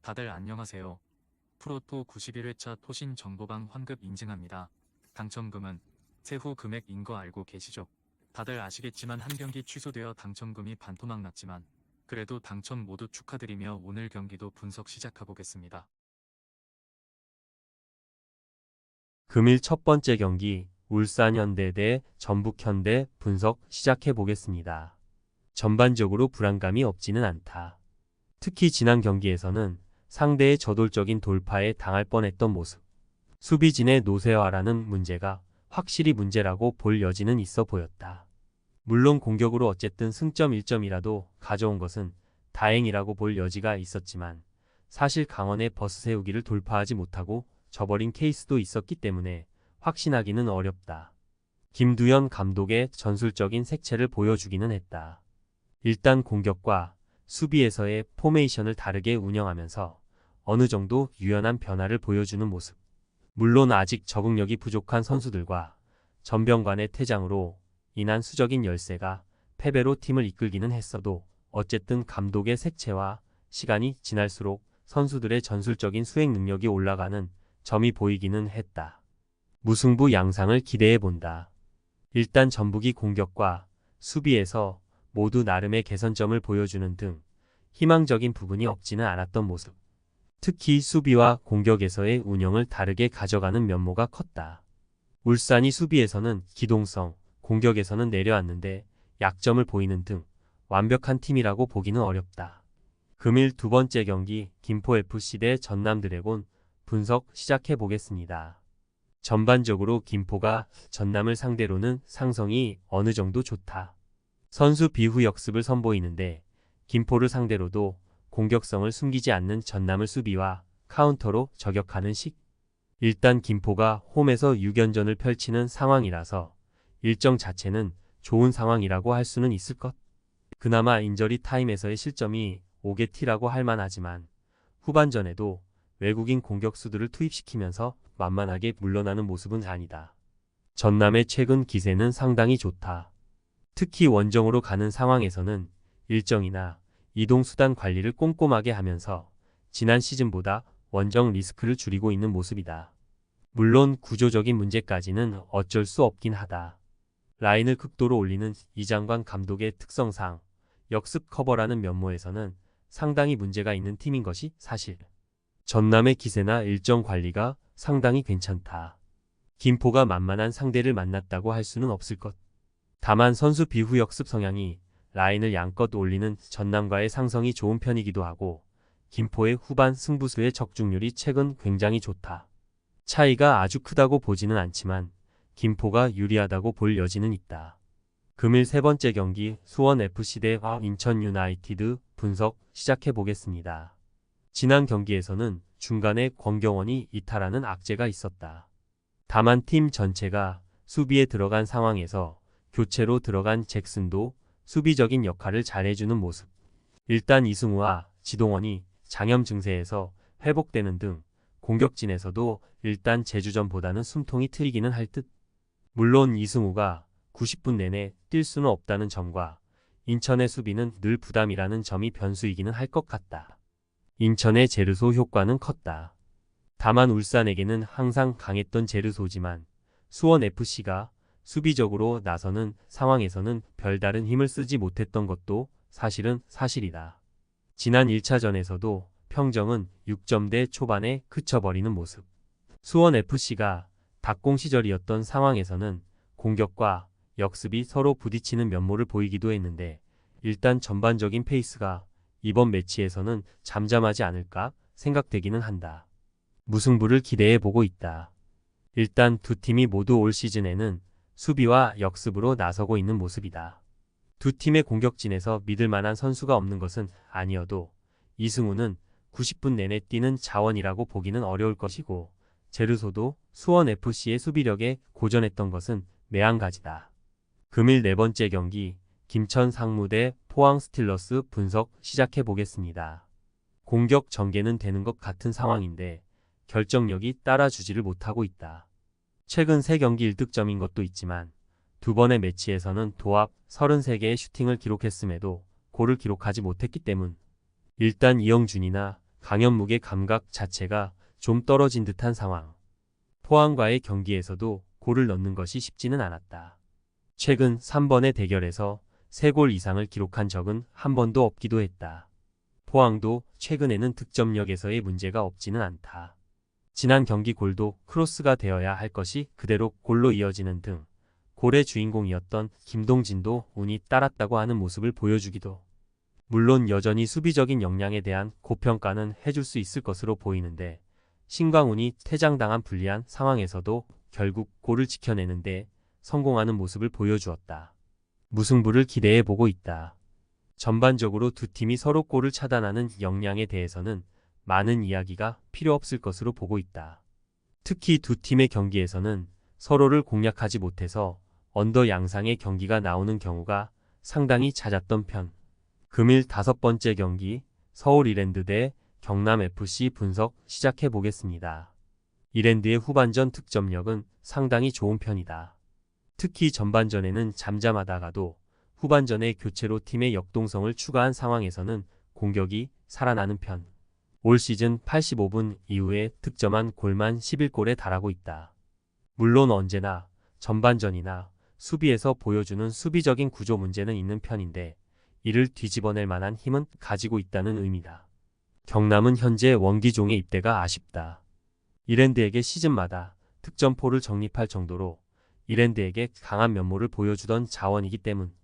다들 안녕하세요. 프로토 91회차 토신 정보방 환급 인증합니다. 당첨금은 세후 금액인 거 알고 계시죠? 다들 아시겠지만 한 경기 취소되어 당첨금이 반토막 났지만 그래도 당첨 모두 축하드리며 오늘 경기도 분석 시작해보겠습니다. 금일 첫 번째 경기 울산현대 대 전북현대 분석 시작해 보겠습니다. 전반적으로 불안감이 없지는 않다. 특히 지난 경기에서는 상대의 저돌적인 돌파에 당할 뻔했던 모습. 수비진의 노쇠화라는 문제가 확실히 문제라고 볼 여지는 있어 보였다. 물론 공격으로 어쨌든 승점 1점이라도 가져온 것은 다행이라고 볼 여지가 있었지만 사실 강원의 버스 세우기를 돌파하지 못하고 져버린 케이스도 있었기 때문에 확신하기는 어렵다. 김두현 감독의 전술적인 색채를 보여주기는 했다. 일단 공격과 수비에서의 포메이션을 다르게 운영하면서 어느 정도 유연한 변화를 보여주는 모습. 물론 아직 적응력이 부족한 선수들과 전병관의 퇴장으로 인한 수적인 열세가 패배로 팀을 이끌기는 했어도 어쨌든 감독의 색채와 시간이 지날수록 선수들의 전술적인 수행 능력이 올라가는 점이 보이기는 했다. 무승부 양상을 기대해본다. 일단 전북이 공격과 수비에서 모두 나름의 개선점을 보여주는 등 희망적인 부분이 없지는 않았던 모습. 특히 수비와 공격에서의 운영을 다르게 가져가는 면모가 컸다. 울산이 수비에서는 기동성, 공격에서는 내려앉는데 약점을 보이는 등 완벽한 팀이라고 보기는 어렵다. 금일 두 번째 경기 김포FC 대 전남드래곤 분석 시작해 보겠습니다. 전반적으로 김포가 전남을 상대로는 상성이 어느 정도 좋다. 선수 비후 역습을 선보이는데 김포를 상대로도 공격성을 숨기지 않는 전남을 수비와 카운터로 저격하는 식. 일단 김포가 홈에서 6연전을 펼치는 상황이라서 일정 자체는 좋은 상황이라고 할 수는 있을 것. 그나마 인저리 타임에서의 실점이 5개 티라고 할 만하지만 후반전에도 외국인 공격수들을 투입시키면서 만만하게 물러나는 모습은 아니다. 전남의 최근 기세는 상당히 좋다. 특히 원정으로 가는 상황에서는 일정이나 이동수단 관리를 꼼꼼하게 하면서 지난 시즌보다 원정 리스크를 줄이고 있는 모습이다. 물론 구조적인 문제까지는 어쩔 수 없긴 하다. 라인을 극도로 올리는 이장관 감독의 특성상 역습 커버라는 면모에서는 상당히 문제가 있는 팀인 것이 사실. 전남의 기세나 일정 관리가 상당히 괜찮다. 김포가 만만한 상대를 만났다고 할 수는 없을 것. 다만 선수 비후 역습 성향이 라인을 양껏 올리는 전남과의 상성이 좋은 편이기도 하고 김포의 후반 승부수의 적중률이 최근 굉장히 좋다. 차이가 아주 크다고 보지는 않지만 김포가 유리하다고 볼 여지는 있다. 금일 세 번째 경기 수원FC 대 인천 유나이티드 분석 시작해 보겠습니다. 지난 경기에서는 중간에 권경원이 이탈하는 악재가 있었다. 다만 팀 전체가 수비에 들어간 상황에서 교체로 들어간 잭슨도 수비적인 역할을 잘해주는 모습. 일단 이승우와 지동원이 장염 증세에서 회복되는 등 공격진에서도 일단 제주전보다는 숨통이 트이기는 할 듯. 물론 이승우가 90분 내내 뛸 수는 없다는 점과 인천의 수비는 늘 부담이라는 점이 변수이기는 할 것 같다. 인천의 제르소 효과는 컸다. 다만 울산에게는 항상 강했던 제르소지만 수원FC가 수비적으로 나서는 상황에서는 별다른 힘을 쓰지 못했던 것도 사실은 사실이다. 지난 1차전에서도 평정은 6점대 초반에 그쳐버리는 모습. 수원FC가 박공 시절이었던 상황에서는 공격과 역습이 서로 부딪히는 면모를 보이기도 했는데 일단 전반적인 페이스가 이번 매치에서는 잠잠하지 않을까 생각되기는 한다. 무승부를 기대해보고 있다. 일단 두 팀이 모두 올 시즌에는 수비와 역습으로 나서고 있는 모습이다. 두 팀의 공격진에서 믿을 만한 선수가 없는 것은 아니어도 이승우는 90분 내내 뛰는 자원이라고 보기는 어려울 것이고 제르소도 수원FC의 수비력에 고전했던 것은 매한가지다. 금일 네 번째 경기 김천 상무 대 포항 스틸러스 분석 시작해 보겠습니다. 공격 전개는 되는 것 같은 상황인데 결정력이 따라주지를 못하고 있다. 최근 3경기 1득점인 것도 있지만 두 번의 매치에서는 도합 33개의 슈팅을 기록했음에도 골을 기록하지 못했기 때문. 일단 이영준이나 강현묵의 감각 자체가 좀 떨어진 듯한 상황. 포항과의 경기에서도 골을 넣는 것이 쉽지는 않았다. 최근 3번의 대결에서 3골 이상을 기록한 적은 한 번도 없기도 했다. 포항도 최근에는 득점력에서의 문제가 없지는 않다. 지난 경기 골도 크로스가 되어야 할 것이 그대로 골로 이어지는 등 골의 주인공이었던 김동진도 운이 따랐다고 하는 모습을 보여주기도. 물론 여전히 수비적인 역량에 대한 고평가는 해줄 수 있을 것으로 보이는데 신광훈이 퇴장당한 불리한 상황에서도 결국 골을 지켜내는데 성공하는 모습을 보여주었다. 무승부를 기대해 보고 있다. 전반적으로 두 팀이 서로 골을 차단하는 역량에 대해서는 많은 이야기가 필요 없을 것으로 보고 있다. 특히 두 팀의 경기에서는 서로를 공략하지 못해서 언더 양상의 경기가 나오는 경우가 상당히 잦았던 편. 금일 5번째 경기 서울 이랜드 대 경남FC 분석 시작해 보겠습니다. 이랜드의 후반전 득점력은 상당히 좋은 편이다. 특히 전반전에는 잠잠하다가도 후반전에 교체로 팀의 역동성을 추가한 상황에서는 공격이 살아나는 편. 올 시즌 85분 이후에 득점한 골만 11골에 달하고 있다. 물론 언제나 전반전이나 수비에서 보여주는 수비적인 구조 문제는 있는 편인데 이를 뒤집어낼 만한 힘은 가지고 있다는 의미다. 경남은 현재 원기종의 입대가 아쉽다. 이랜드에게 시즌마다 득점포를 적립할 정도로 이랜드에게 강한 면모를 보여주던 자원이기 때문.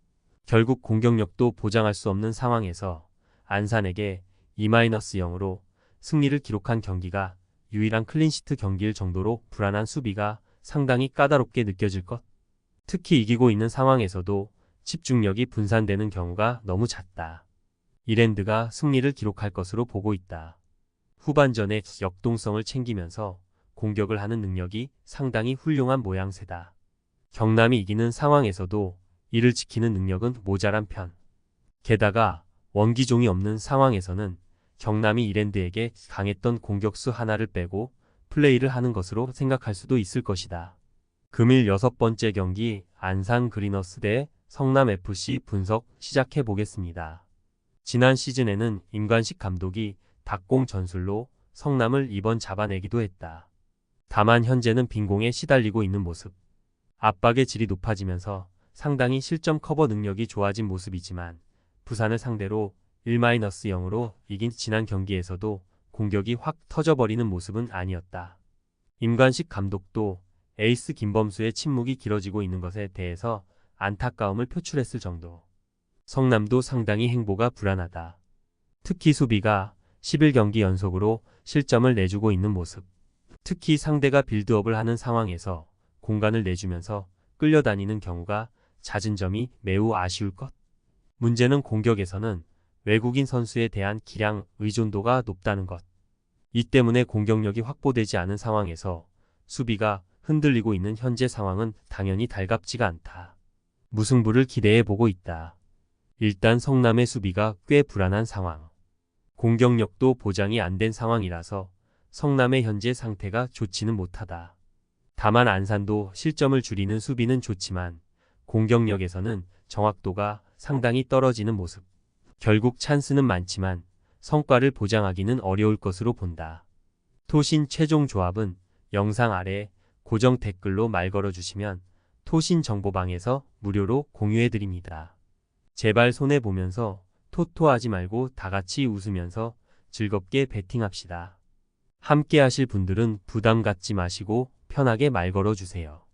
결국 공격력도 보장할 수 없는 상황에서 안산에게 2-0으로 승리를 기록한 경기가 유일한 클린시트 경기일 정도로 불안한 수비가 상당히 까다롭게 느껴질 것. 특히 이기고 있는 상황에서도 집중력이 분산되는 경우가 너무 잦다. 이랜드가 승리를 기록할 것으로 보고 있다. 후반전에 역동성을 챙기면서 공격을 하는 능력이 상당히 훌륭한 모양새다. 경남이 이기는 상황에서도 이를 지키는 능력은 모자란 편. 게다가 원기종이 없는 상황에서는 경남이 이랜드에게 강했던 공격수 하나를 빼고 플레이를 하는 것으로 생각할 수도 있을 것이다. 금일 6번째 경기 안산 그리너스 대 성남FC 분석 시작해 보겠습니다. 지난 시즌에는 임관식 감독이 닭공 전술로 성남을 이번 잡아내기도 했다. 다만 현재는 빈공에 시달리고 있는 모습. 압박의 질이 높아지면서 상당히 실점 커버 능력이 좋아진 모습이지만 부산을 상대로 1-0으로 이긴 지난 경기에서도 공격이 확 터져버리는 모습은 아니었다. 임관식 감독도 에이스 김범수의 침묵이 길어지고 있는 것에 대해서 안타까움을 표출했을 정도. 성남도 상당히 행보가 불안하다. 특히 수비가 11경기 연속으로 실점을 내주고 있는 모습. 특히 상대가 빌드업을 하는 상황에서 공간을 내주면서 끌려다니는 경우가 잦은 점이 매우 아쉬울 것. 문제는 공격에서는 외국인 선수에 대한 기량 의존도가 높다는 것. 이 때문에 공격력이 확보되지 않은 상황에서 수비가 흔들리고 있는 현재 상황은 당연히 달갑지가 않다. 무승부를 기대해 보고 있다. 일단 성남의 수비가 꽤 불안한 상황. 공격력도 보장이 안 된 상황이라서 성남의 현재 상태가 좋지는 못하다. 다만 안산도 실점을 줄이는 수비는 좋지만 공격력에서는 정확도가 상당히 떨어지는 모습. 결국 찬스는 많지만 성과를 보장하기는 어려울 것으로 본다. 토신 최종 조합은 영상 아래 고정 댓글로 말 걸어주시면 토신 정보방에서 무료로 공유해드립니다. 제발 손해보면서 토토하지 말고 다같이 웃으면서 즐겁게 베팅합시다. 함께 하실 분들은 부담 갖지 마시고 편하게 말 걸어주세요.